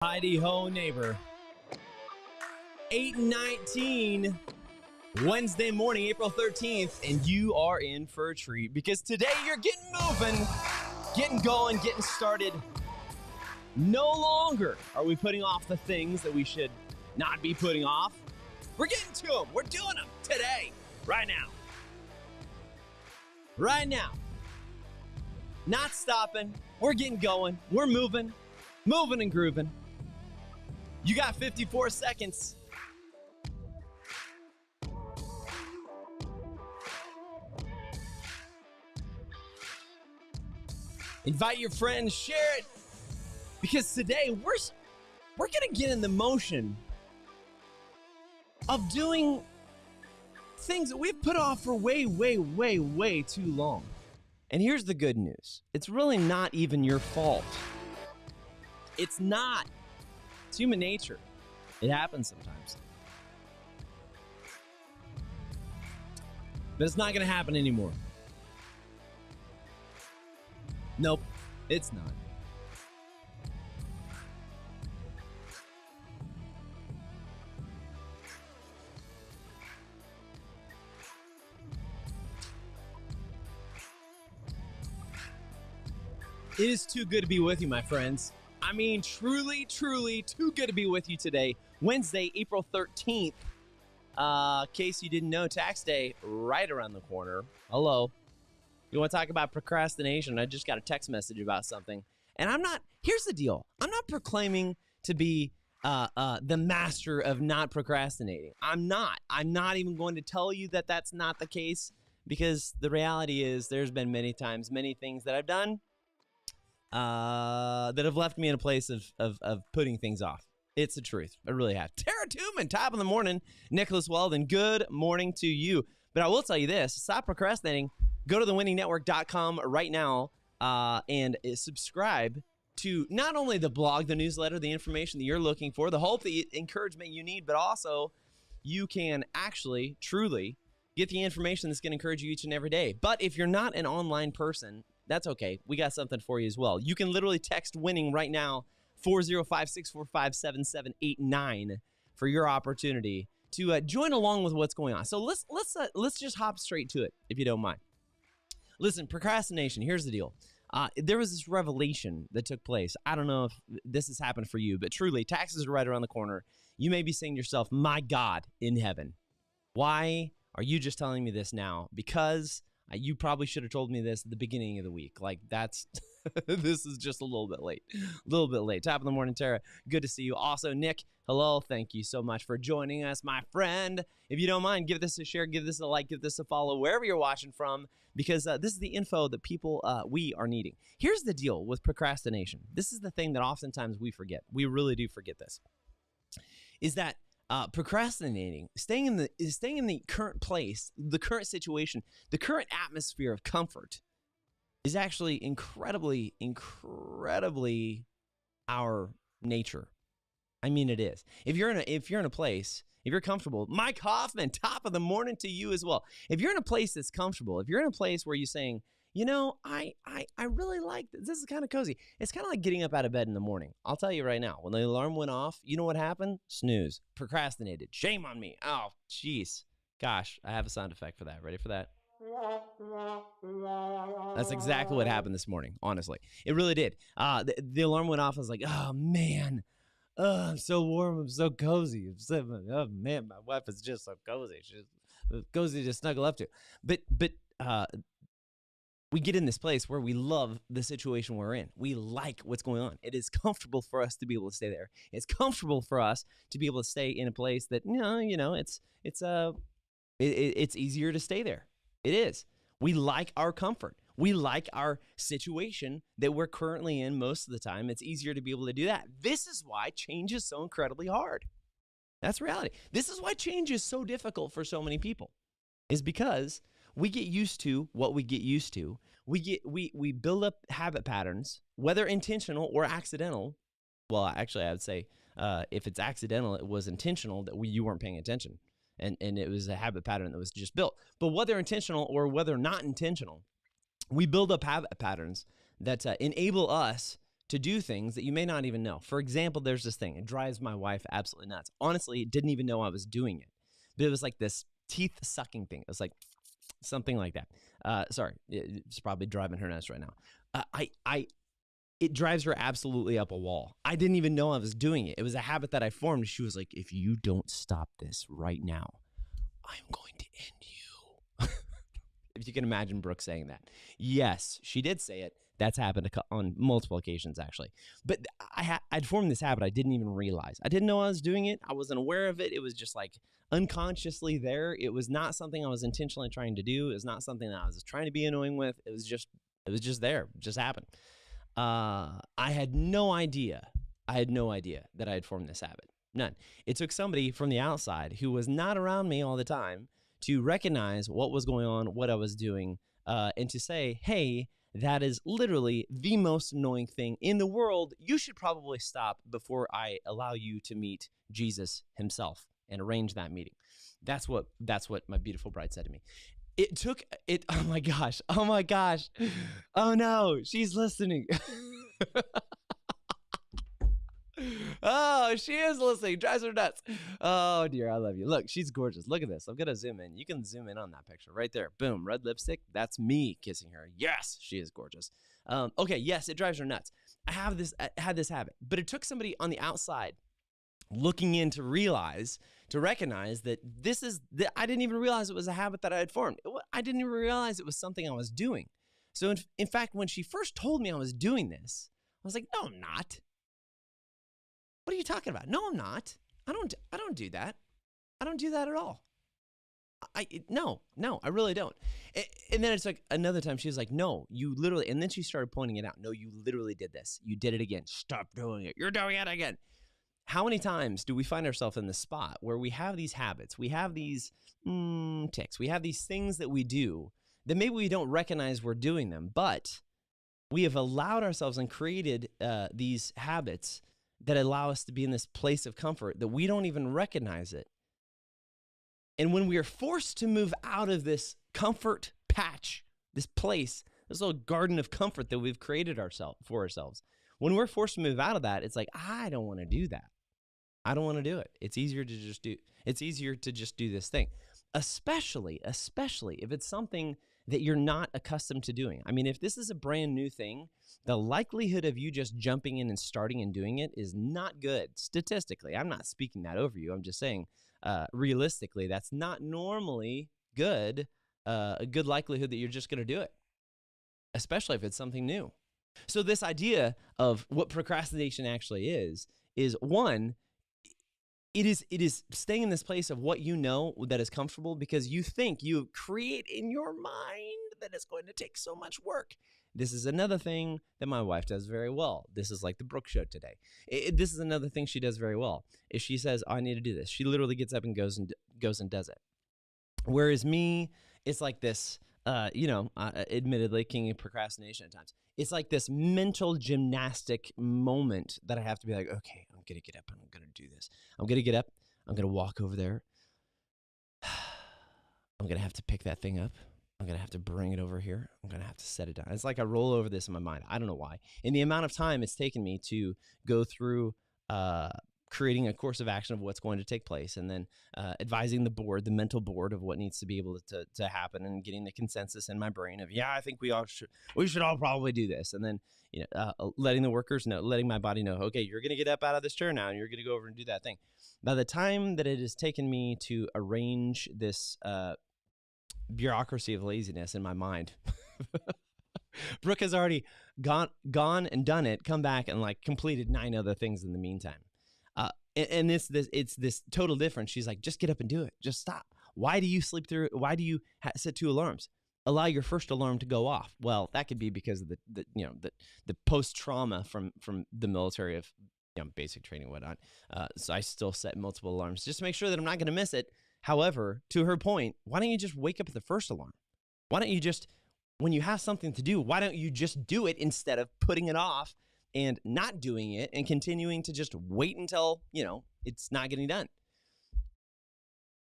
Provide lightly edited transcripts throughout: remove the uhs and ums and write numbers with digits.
Heidi ho, neighbor. 8:19, Wednesday morning, April 13th, and you are in for a treat because today you're getting moving, getting going, getting started. No longer are we putting off the things that we should not be putting off. We're getting to them. We're doing them today, right now. Right now. Not stopping. We're getting going. We're moving and grooving. You got 54 seconds. Invite your friends, share it, because today we're going to get in the motion of doing things that we've put off for way too long. And here's the good news. It's really not even your fault. It's not. It's human nature. It happens sometimes. But it's not going to happen anymore. Nope, it's not. It is too good to be with you, my friends. I mean, truly too good to be with you today. Wednesday, April 13th. In case you didn't know, tax day right around the corner. Hello. You want to talk about procrastination? I just got a text message about something. And here's the deal. I'm not proclaiming to be the master of not procrastinating. I'm not even going to tell you that that's not the case, because the reality is there's been many times, many things that I've done that have left me in a place of putting things off. It's the truth. I really have. Tara Tooman, top of the morning. Nicholas Weldon, good morning to you. But I will tell you this, stop procrastinating. Go to thewinningnetwork.com right now and subscribe to not only the blog, the newsletter, the information that you're looking for, the hope, the encouragement you need, but also you can actually, truly get the information that's going to encourage you each and every day. But if you're not an online person, that's okay. We got something for you as well. You can literally text winning right now, 405-645-7789 for your opportunity to join along with what's going on. So let's just hop straight to it, if you don't mind. Listen, procrastination, here's the deal. There was this revelation that took place. I don't know if this has happened for you, but truly, taxes are right around the corner. You may be saying to yourself, my God in heaven, why are you just telling me this now? Because you probably should have told me this at the beginning of the week. Like, that's, this is just a little bit late. Top of the morning, Tara. Good to see you. Also, Nick, hello. Thank you so much for joining us, my friend. If you don't mind, give this a share, give this a like, give this a follow, wherever you're watching from, because this is the info that people, we are needing. Here's the deal with procrastination. This is the thing that oftentimes we forget. We really do forget this, is that procrastinating, staying in the current place, the current situation, the current atmosphere of comfort is actually incredibly our nature. I mean, it is. If you're in a place, if you're comfortable, Mike Hoffman, top of the morning to you as well. If you're in a place that's comfortable, if you're in a place where you're saying, you know, I really like this. This is kind of cozy. It's kind of like getting up out of bed in the morning. I'll tell you right now, when the alarm went off, you know what happened? Snooze. Procrastinated. Shame on me. Oh, jeez. Gosh, I have a sound effect for that. Ready for that? That's exactly what happened this morning, honestly. It really did. The alarm went off. I was like, oh, man. Oh, I'm so warm. I'm so cozy. Oh, man, my wife is just so cozy. She's cozy to snuggle up to. But we get in this place where we love the situation we're in. We like what's going on. It is comfortable for us to be able to stay there. It's comfortable for us to be able to stay in a place that, it's easier to stay there. It is. We like our comfort. We like our situation that we're currently in most of the time. It's easier to be able to do that. This is why change is so incredibly hard. That's reality. This is why change is so difficult for so many people, is because we get used to what we get used to. We build up habit patterns, whether intentional or accidental. Well, actually, I would say if it's accidental, it was intentional that you weren't paying attention. And it was a habit pattern that was just built. But whether intentional or whether not intentional, we build up habit patterns that enable us to do things that you may not even know. For example, there's this thing. It drives my wife absolutely nuts. Honestly, didn't even know I was doing it. But it was like this teeth sucking thing. It was like something like that. Sorry, it's probably driving her nuts right now. It drives her absolutely up a wall. I didn't even know I was doing it. It was a habit that I formed. She was like, if you don't stop this right now, I'm going to end you. If you can imagine Brooke saying that. Yes, she did say it. That's happened on multiple occasions, actually. But I'd formed this habit I didn't even realize. I didn't know I was doing it. I wasn't aware of it. It was just like unconsciously there. It was not something I was intentionally trying to do. It was not something that I was trying to be annoying with. It was just there. It just happened. I had no idea. That I had formed this habit. None. It took somebody from the outside who was not around me all the time to recognize what was going on, what I was doing, and to say, hey, that is literally the most annoying thing in the world. You should probably stop before I allow you to meet Jesus himself and arrange that meeting. That's what my beautiful bride said to me. It took it. Oh my gosh. Oh no, she's listening. Oh, she is listening. Drives her nuts. Oh dear, I love you. Look, she's gorgeous. Look at this. I'm gonna zoom in. You can zoom in on that picture right there. Boom, red lipstick. That's me kissing her. Yes, she is gorgeous. Okay, yes, it drives her nuts. I had this habit, but it took somebody on the outside looking in to recognize that I didn't even realize it was a habit that I had formed. I didn't even realize it was something I was doing. So in fact, when she first told me I was doing this, I was like, no, I'm not. What are you talking about? No, I'm not. I don't do that. I don't do that at all. No, I really don't. And then it's like another time she was like, no, you literally, and then she started pointing it out. No, you literally did this. You did it again. Stop doing it. You're doing it again. How many times do we find ourselves in the spot where we have these habits, we have these tics, we have these things that we do that maybe we don't recognize we're doing them, but we have allowed ourselves and created these habits that allow us to be in this place of comfort that we don't even recognize it. And when we are forced to move out of this comfort patch, this place, this little garden of comfort that we've created for ourselves, when we're forced to move out of that, it's like, I don't want to do that. I don't want to do it. It's easier to just do this thing, especially if it's something that you're not accustomed to doing. I mean, if this is a brand new thing, the likelihood of you just jumping in and starting and doing it is not good statistically. I'm not speaking that over you. I'm just saying, realistically, that's not normally good. A good likelihood that you're just going to do it, especially if it's something new. So this idea of what procrastination actually is one, it is staying in this place of what you know that is comfortable because you think you create in your mind that it's going to take so much work. This is another thing that my wife does very well. This is like the Brooke show today. This is another thing she does very well. If she says, oh, I need to do this, she literally gets up and goes and does it. Whereas me, it's like this, admittedly, King of Procrastination at times. It's like this mental gymnastic moment that I have to be like, okay, I'm going to get up and I'm going to do this. I'm going to get up. I'm going to walk over there. I'm going to have to pick that thing up. I'm going to have to bring it over here. I'm going to have to set it down. It's like I roll over this in my mind. I don't know why. And the amount of time it's taken me to go through creating a course of action of what's going to take place and then advising the board, the mental board of what needs to be able to happen and getting the consensus in my brain of, yeah, I think we should all probably do this. And then, letting the workers know, letting my body know, okay, you're going to get up out of this chair now and you're going to go over and do that thing. By the time that it has taken me to arrange this bureaucracy of laziness in my mind, Brooke has already gone and done it, come back and like completed 9 other things in the meantime. And it's this total difference. She's like, just get up and do it. Just stop. Why do you sleep through it? Why do you set 2 alarms? Allow your first alarm to go off. Well, that could be because of the post trauma from the military of basic training and whatnot. So I still set multiple alarms just to make sure that I'm not going to miss it. However, to her point, why don't you just wake up at the first alarm? Why don't you just, when you have something to do, why don't you just do it instead of putting it off and not doing it and continuing to just wait until, it's not getting done?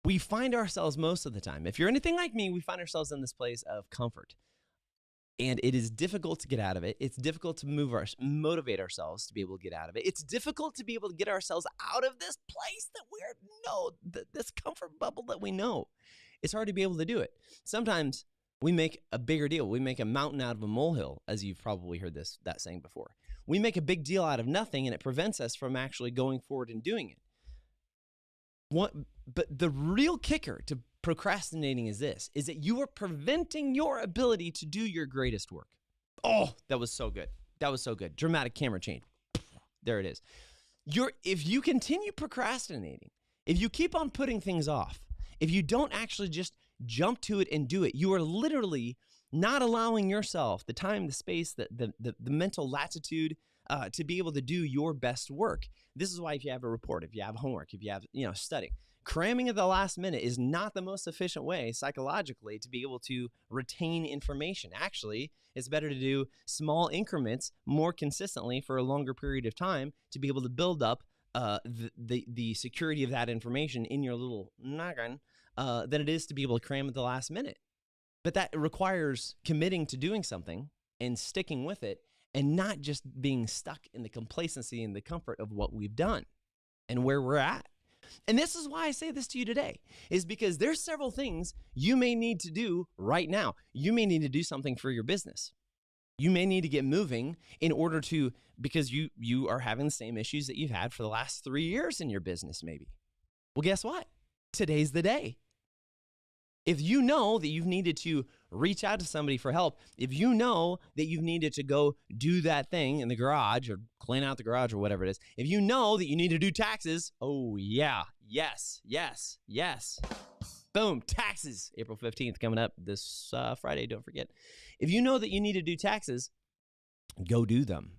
We find ourselves most of the time, if you're anything like me, we find ourselves in this place of comfort. And it is difficult to get out of it. It's difficult to motivate ourselves to be able to get out of it. It's difficult to be able to get ourselves out of this place that this comfort bubble that we know. It's hard to be able to do it. Sometimes we make a bigger deal. We make a mountain out of a molehill, as you've probably heard that saying before. We make a big deal out of nothing, and it prevents us from actually going forward and doing it. But the real kicker to procrastinating is that you are preventing your ability to do your greatest work. Oh, that was so good. That was so good. Dramatic camera change. There it is. If you continue procrastinating, if you keep on putting things off, if you don't actually just jump to it and do it, you are literally not allowing yourself the time, the space, the mental latitude to be able to do your best work. This is why if you have a report, if you have homework, if you have studying, cramming at the last minute is not the most efficient way psychologically to be able to retain information. Actually, it's better to do small increments more consistently for a longer period of time to be able to build up the security of that information in your little noggin than it is to be able to cram at the last minute. But that requires committing to doing something and sticking with it and not just being stuck in the complacency and the comfort of what we've done and where we're at. And this is why I say this to you today, is because there's several things you may need to do right now. You may need to do something for your business. You may need to get moving in order to, because you are having the same issues that you've had for the last 3 years in your business maybe. Well, guess what? Today's the day. If you know that you've needed to reach out to somebody for help, if you know that you've needed to go do that thing in the garage or clean out the garage or whatever it is, if you know that you need to do taxes, oh yeah, yes. Boom, taxes, April 15th coming up this Friday, don't forget. If you know that you need to do taxes, go do them.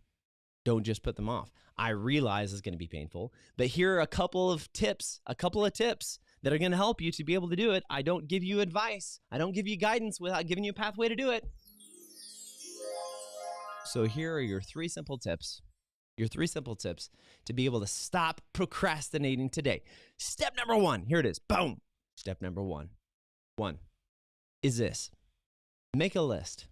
Don't just put them off. I realize it's going to be painful, but here are a couple of tips that are going to help you to be able to do it. I don't give you advice. I don't give you guidance without giving you a pathway to do it. So here are your three simple tips to be able to stop procrastinating today. Step number one, here it is. Boom. Step number one is this. Make a list.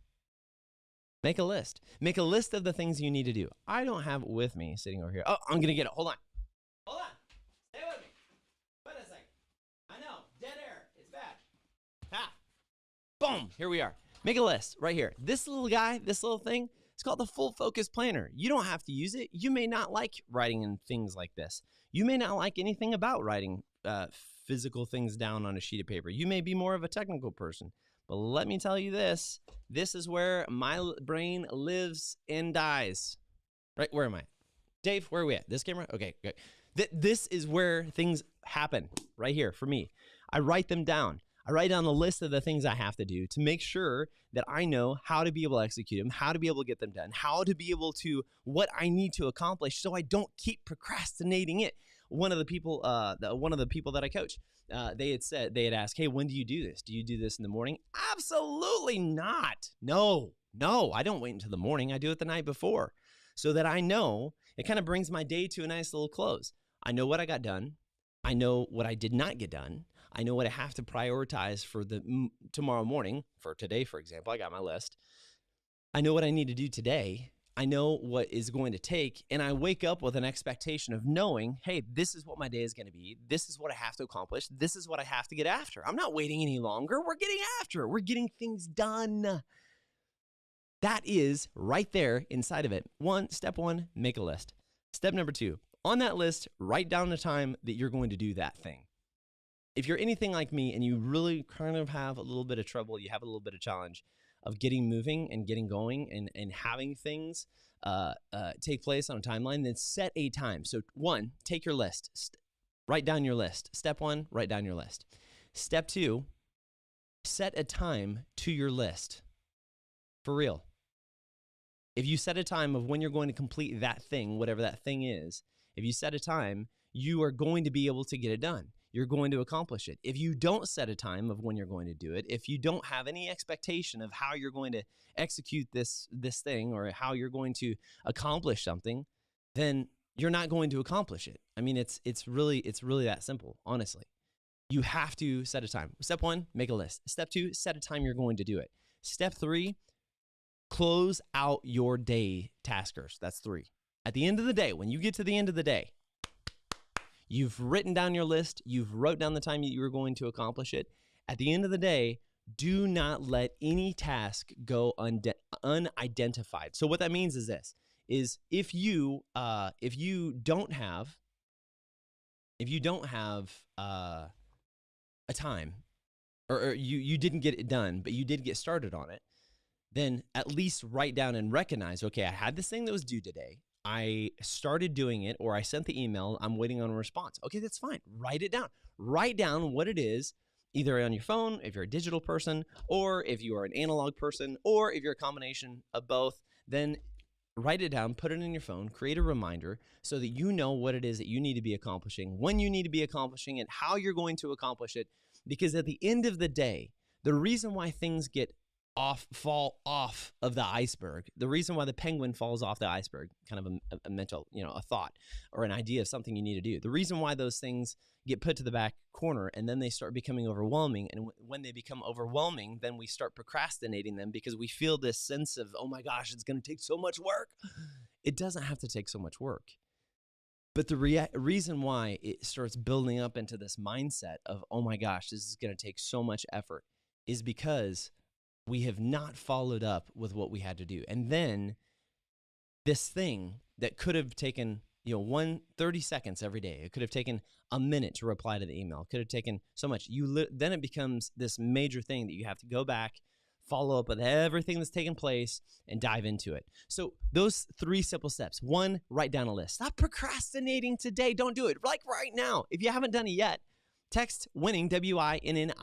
Make a list. Make a list of the things you need to do. I don't have it with me sitting over here. Oh, I'm going to get it. Hold on. Stay with me. Wait a second. I know. Dead air. It's bad. Ha. Boom. Here we are. Make a list right here. This little guy, this little thing, it's called the Full Focus Planner. You don't have to use it. You may not like writing in things like this. You may not like anything about writing physical things down on a sheet of paper. You may be more of a technical person. But let me tell you this. This is where my brain lives and dies. Right? Where am I? Dave, where are we at? This camera? Okay, good. This is where things happen right here for me. I write them down. I write down a list of the things I have to do to make sure that I know how to be able to execute them, how to be able to get them done, how to be able to, what I need to accomplish so I don't keep procrastinating it. One of the people that I coach, they had asked, hey, when do you do this? Do you do this in the morning? Absolutely not. No, I don't wait until the morning. I do it the night before so that I know it kind of brings my day to a nice little close. I know what I got done. I know what I did not get done. I know what I have to prioritize for tomorrow morning. For today, for example, I got my list. I know what I need to do today. I know what is going to take, and I wake up with an expectation of knowing, hey, this is what my day is going to be. This is what I have to accomplish. This is what I have to get after. I'm not waiting any longer. We're getting after it. We're getting things done. That is right there inside of it. Step one, make a list. Step number two, on that list, write down the time that you're going to do that thing. If you're anything like me and you really kind of have a little bit of trouble, you have a little bit of challenge of getting moving and getting going and having things take place on a timeline, then set a time. So one, take your list. Write down your list. Step one, write down your list. Step two, set a time to your list. For real. If you set a time of when you're going to complete that thing, whatever that thing is, if you set a time, you are going to be able to get it done. You're going to accomplish it. If you don't set a time of when you're going to do it, if you don't have any expectation of how you're going to execute this thing or how you're going to accomplish something, then you're not going to accomplish it. I mean, it's really that simple, honestly. You have to set a time. Step one, make a list. Step two, set a time you're going to do it. Step three, Close out your day, taskers. That's 3. At the end of the day, when you get to the end of the day, you've written down your list. You've wrote down the time that you were going to accomplish it. At the end of the day, do not let any task go unidentified. So what that means is this, is if you don't have a time, or you didn't get it done, but you did get started on it, then at least write down and recognize, okay, I had this thing that was due today. I started doing it, or I sent the email. I'm waiting on a response. Okay, that's fine. Write it down. Write down what it is, either on your phone, if you're a digital person, or if you are an analog person, or if you're a combination of both, then write it down, put it in your phone, create a reminder so that you know what it is that you need to be accomplishing, when you need to be accomplishing it, how you're going to accomplish it. Because at the end of the day, the reason why things fall off of the iceberg, the reason why the penguin falls off the iceberg, kind of a mental, a thought or an idea of something you need to do. The reason why those things get put to the back corner and then they start becoming overwhelming. And when they become overwhelming, then we start procrastinating them because we feel this sense of, oh my gosh, it's going to take so much work. It doesn't have to take so much work. But the reason why it starts building up into this mindset of, oh my gosh, this is going to take so much effort, is because we have not followed up with what we had to do. And then this thing that could have taken 30 seconds every day, it could have taken a minute to reply to the email, it could have taken so much, then it becomes this major thing that you have to go back, follow up with everything that's taken place, and dive into it. So those 3 simple steps. 1, write down a list. Stop procrastinating today. Don't do it. Like right now. If you haven't done it yet, text WINNING, WINNING,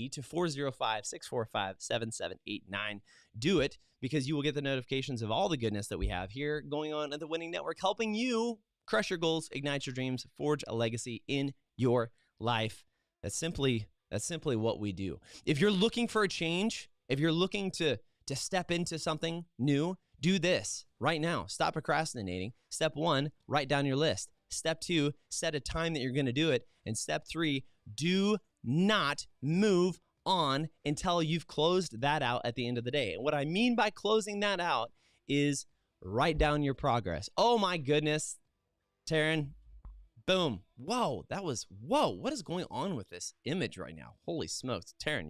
to 405-645-7789. Do it, because you will get the notifications of all the goodness that we have here going on at the Winning Network, helping you crush your goals, ignite your dreams, forge a legacy in your life. That's simply what we do. If you're looking for a change, if you're looking to step into something new, do this right now. Stop procrastinating. Step 1, write down your list. Step 2, set a time that you're going to do it. And step 3, do not move on until you've closed that out at the end of the day. And what I mean by closing that out is write down your progress. Oh my goodness, Taryn. Boom. Whoa, what is going on with this image right now? Holy smokes. Taryn,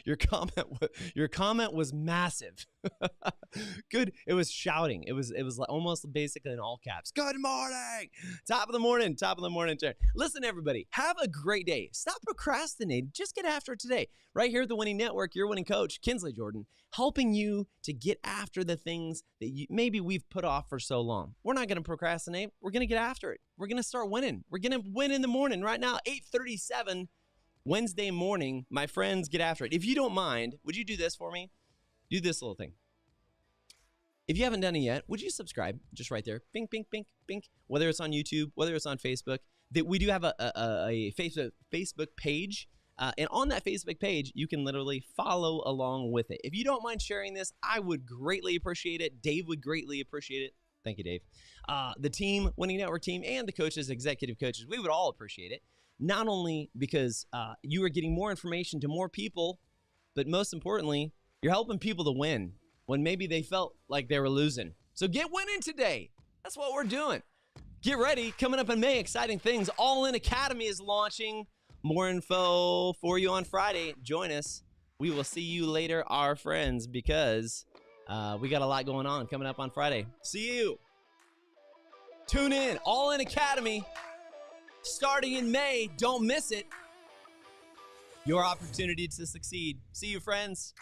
your comment was massive. Good. It was shouting. It was like almost basically in all caps. Good morning. Top of the morning, Taryn. Listen, everybody, have a great day. Stop procrastinating. Just get after it today. Right here at the Winning Network, your winning coach, Kinsley Jordan, helping you to get after the things that maybe we've put off for so long. We're not going to procrastinate. We're going to get after it. We're going to start winning. We're going to win in the morning right now, 8:37. Wednesday morning, my friends, get after it. If you don't mind, would you do this for me? Do this little thing. If you haven't done it yet, would you subscribe? Just right there. Bink, bink, bink, bink. Whether it's on YouTube, whether it's on Facebook. That we do have a Facebook page. And on that Facebook page, you can literally follow along with it. If you don't mind sharing this, I would greatly appreciate it. Dave would greatly appreciate it. Thank you, Dave. The team, Winning Network team, and the coaches, executive coaches, we would all appreciate it. Not only because you are getting more information to more people, but most importantly, you're helping people to win when maybe they felt like they were losing. So get winning today. That's what we're doing. Get ready. Coming up in May, exciting things. All In Academy is launching. More info for you on Friday. Join us. We will see you later, our friends, because we got a lot going on coming up on Friday. See you. Tune in. All In Academy. Starting in May, don't miss it. Your opportunity to succeed. See you, friends.